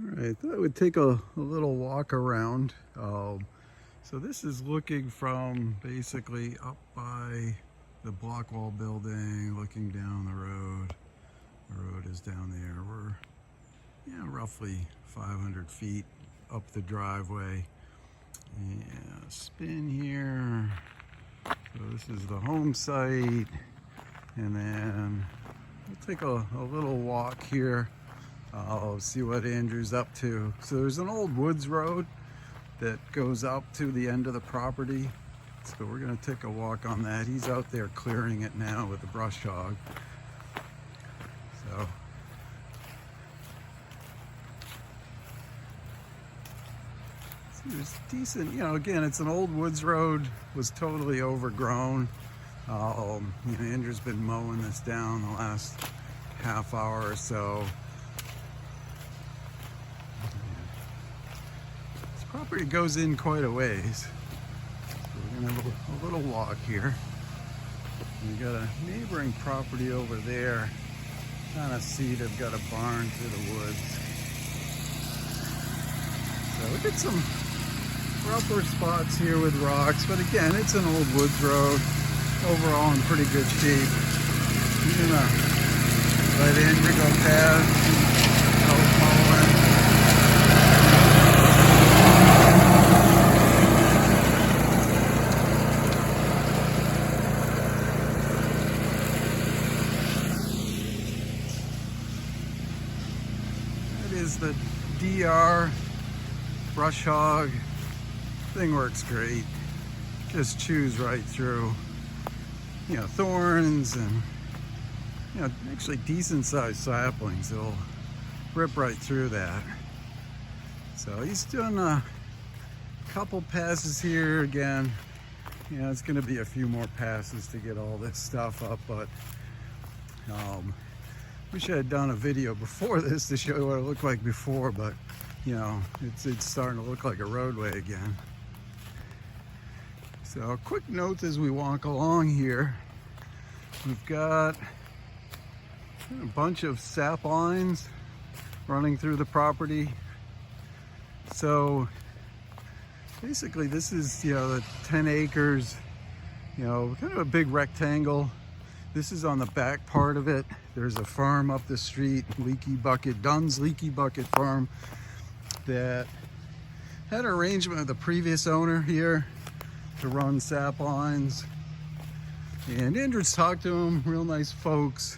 Alright, thought I would take a little walk around. So this is looking from basically up by the block wall building, looking down the road. The road is down there. We're roughly 500 feet up the driveway. Yeah, spin here. So this is the home site. And then we'll take a little walk here. I'll see what Andrew's up to. So there's an old woods road that goes up to the end of the property. So we're gonna take a walk on that. He's out there clearing it now with the brush hog. So there's decent, again, it's an old woods road, was totally overgrown. Andrew's been mowing this down the last half hour or so. This property goes in quite a ways. So we're gonna have a little walk here. We got a neighboring property over there. Kind of see they've got a barn through the woods. So we get some rougher spots here with rocks, but again, it's an old woods road. Overall in pretty good shape. I'm gonna let Andrew go past. That is the DR brush hog. Thing works great. Just chews right through, thorns and, actually decent sized saplings. It'll rip right through that. So he's doing a couple passes here again. It's going to be a few more passes to get all this stuff up, but wish I had done a video before this to show you what it looked like before, but it's starting to look like a roadway again. So a quick note as we walk along here, we've got a bunch of sap lines running through the property. So basically this is, the 10 acres, kind of a big rectangle. This is on the back part of it. There's a farm up the street, Leaky Bucket, Dunn's Leaky Bucket Farm, that had an arrangement with the previous owner here to run sap lines. And Andrew's talked to them, real nice folks.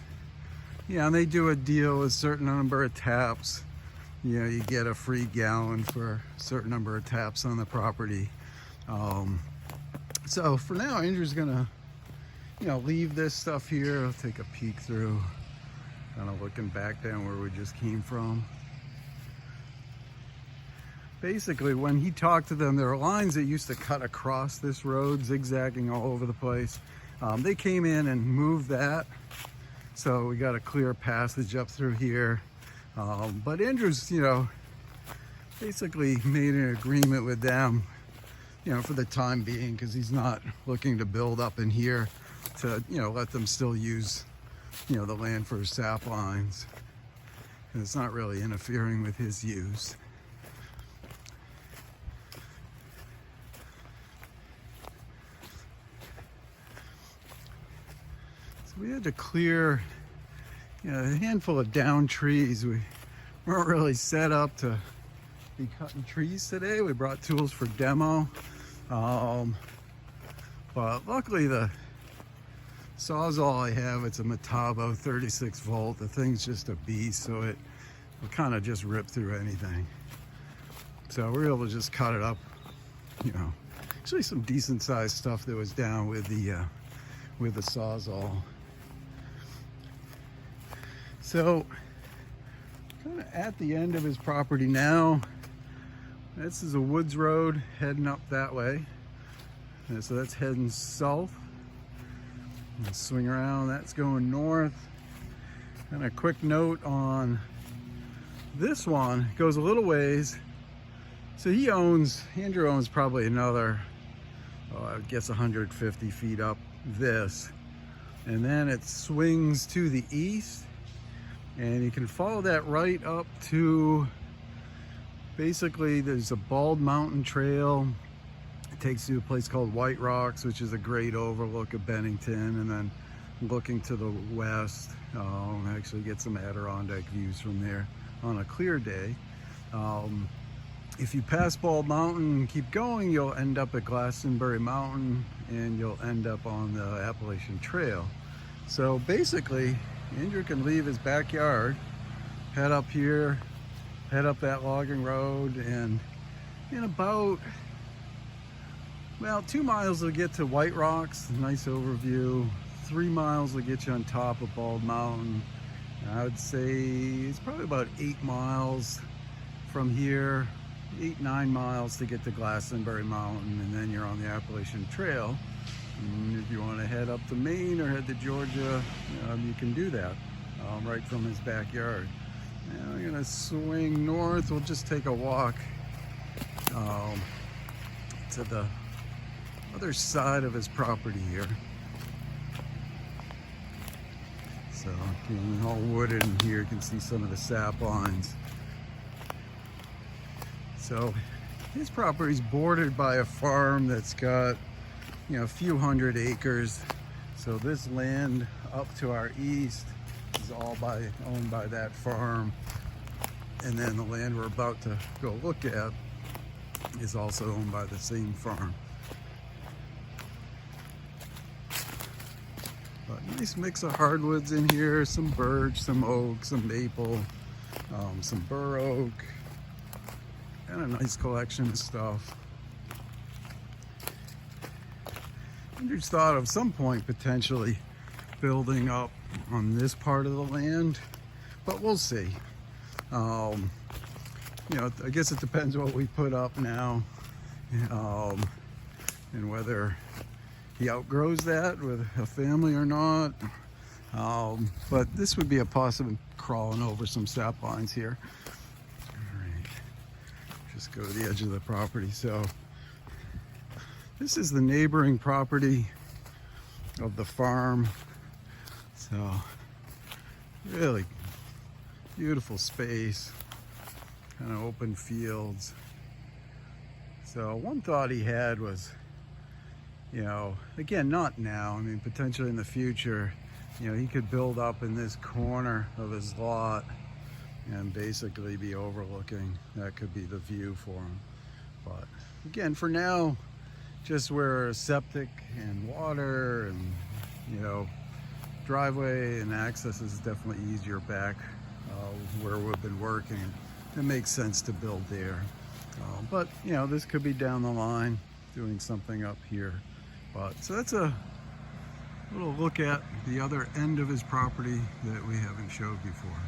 And they do a deal with a certain number of taps. You get a free gallon for a certain number of taps on the property. So for now, Andrew's gonna, leave this stuff here. I'll take a peek through, kind of looking back down where we just came from. Basically, when he talked to them, there were lines that used to cut across this road, zigzagging all over the place. They came in and moved that, so we got a clear passage up through here. But Andrew's, basically made an agreement with them, for the time being, because he's not looking to build up in here, to, let them still use, the land for sap lines. And it's not really interfering with his use. We had to clear a handful of down trees. We weren't really set up to be cutting trees today. We brought tools for demo. But luckily the Sawzall I have, it's a Metabo 36 volt. The thing's just a beast, so it will kind of just rip through anything. So we're able to just cut it up, actually some decent sized stuff that was down with the Sawzall. So, kind of at the end of his property now. This is a woods road heading up that way. And so that's heading south. And swing around, that's going north. And a quick note on this one, it goes a little ways. So Andrew owns probably another, I guess 150 feet up this. And then it swings to the east. And you can follow that right up to Basically, there's a Bald Mountain Trail. It takes you to a place called White Rocks, which is a great overlook of Bennington, and then looking to the west, actually get some Adirondack views from there on a clear day. If you pass Bald Mountain and keep going, you'll end up at Glastonbury Mountain, and you'll end up on the Appalachian Trail. So basically, Andrew can leave his backyard, head up here, head up that logging road, and in about, well, 2 miles will get to White Rocks, nice overview. 3 miles will get you on top of Bald Mountain. I would say it's probably about 8 miles from here, 8-9 miles to get to Glastonbury Mountain, and then you're on the Appalachian Trail. And if you want to head up to Maine or head to Georgia, you can do that right from his backyard. Now I'm gonna swing north. We'll just take a walk to the other side of his property here. So all wooded in here, you can see some of the sap lines. So his property is bordered by a farm that's got, a few hundred acres. So this land up to our east is all owned by that farm. And then the land we're about to go look at is also owned by the same farm. But nice mix of hardwoods in here, some birch, some oak, some maple, some bur oak, and a nice collection of stuff. Andrew's thought of some point potentially building up on this part of the land, but we'll see. I guess it depends what we put up now, and whether he outgrows that with a family or not. But this would be a possible crawling over some sap lines here. All right, just go to the edge of the property. So this is the neighboring property of the farm. So really beautiful space, kind of open fields. So one thought he had was, again, not now, I mean, potentially in the future, he could build up in this corner of his lot and basically be overlooking. That could be the view for him. But again, for now, just where septic and water and, driveway and access is definitely easier back where we've been working. It makes sense to build there. But, this could be down the line, doing something up here. But so that's a little look at the other end of his property that we haven't showed before.